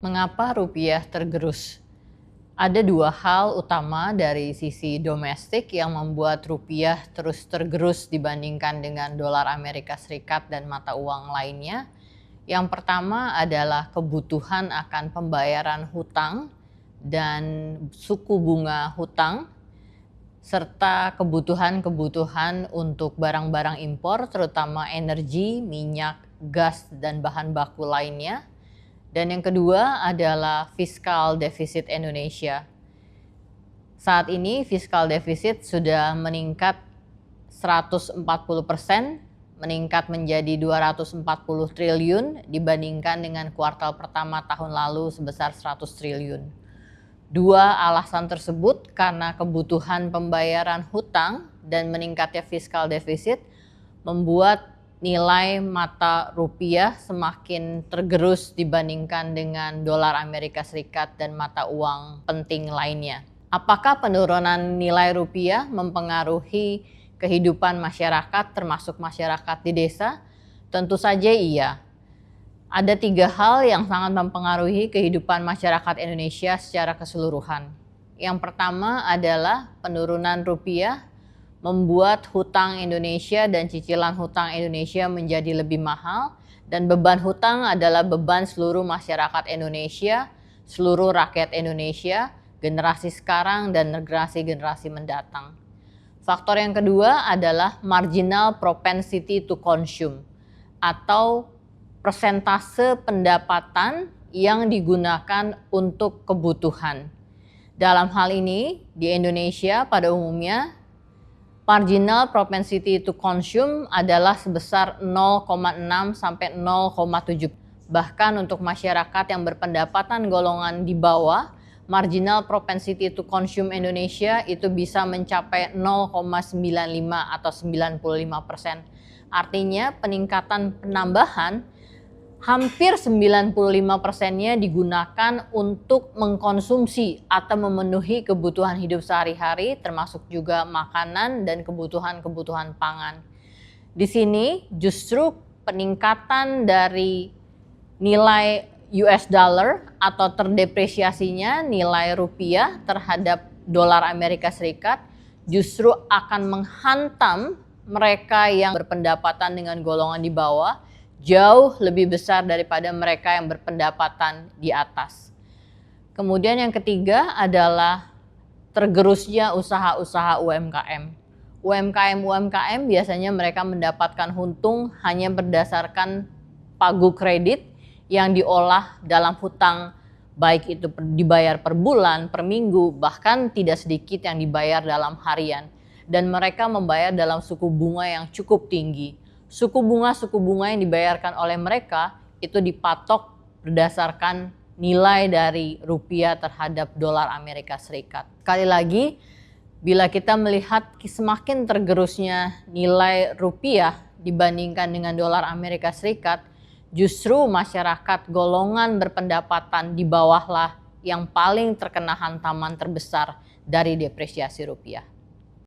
Mengapa rupiah tergerus? Ada dua hal utama dari sisi domestik yang membuat rupiah terus tergerus dibandingkan dengan dolar Amerika Serikat dan mata uang lainnya. Yang pertama adalah kebutuhan akan pembayaran hutang dan suku bunga hutang, serta kebutuhan-kebutuhan untuk barang-barang impor, terutama energi, minyak, gas, dan bahan baku lainnya. Dan yang kedua adalah fiskal defisit Indonesia. Saat ini fiskal defisit sudah meningkat 140%, meningkat menjadi 240 triliun dibandingkan dengan kuartal pertama tahun lalu sebesar 100 triliun. Dua alasan tersebut karena kebutuhan pembayaran hutang dan meningkatnya fiskal defisit membuat nilai mata rupiah semakin tergerus dibandingkan dengan dolar Amerika Serikat dan mata uang penting lainnya. Apakah penurunan nilai rupiah mempengaruhi kehidupan masyarakat, termasuk masyarakat di desa? Tentu saja iya. Ada tiga hal yang sangat mempengaruhi kehidupan masyarakat Indonesia secara keseluruhan. Yang pertama adalah penurunan rupiah membuat hutang Indonesia dan cicilan hutang Indonesia menjadi lebih mahal, dan beban hutang adalah beban seluruh masyarakat Indonesia, seluruh rakyat Indonesia, generasi sekarang dan generasi-generasi mendatang. Faktor yang kedua adalah marginal propensity to consume atau persentase pendapatan yang digunakan untuk kebutuhan. Dalam hal ini di Indonesia pada umumnya marginal propensity to consume adalah sebesar 0,6 sampai 0,7. Bahkan untuk masyarakat yang berpendapatan golongan di bawah, marginal propensity to consume Indonesia itu bisa mencapai 0,95 atau 95%. Artinya peningkatan penambahan hampir 95%-nya digunakan untuk mengkonsumsi atau memenuhi kebutuhan hidup sehari-hari, termasuk juga makanan dan kebutuhan-kebutuhan pangan. Di sini justru peningkatan dari nilai US dollar atau terdepresiasinya nilai rupiah terhadap dolar Amerika Serikat justru akan menghantam mereka yang berpendapatan dengan golongan di bawah jauh lebih besar daripada mereka yang berpendapatan di atas. Kemudian yang ketiga adalah tergerusnya usaha-usaha UMKM. UMKM biasanya mereka mendapatkan untung hanya berdasarkan pagu kredit yang diolah dalam hutang, baik itu dibayar per bulan, per minggu, bahkan tidak sedikit yang dibayar dalam harian. Dan mereka membayar dalam suku bunga yang cukup tinggi. Suku bunga yang dibayarkan oleh mereka itu dipatok berdasarkan nilai dari rupiah terhadap dolar Amerika Serikat. Sekali lagi, bila kita melihat semakin tergerusnya nilai rupiah dibandingkan dengan dolar Amerika Serikat, justru masyarakat golongan berpendapatan di bawahlah yang paling terkena hantaman terbesar dari depresiasi rupiah.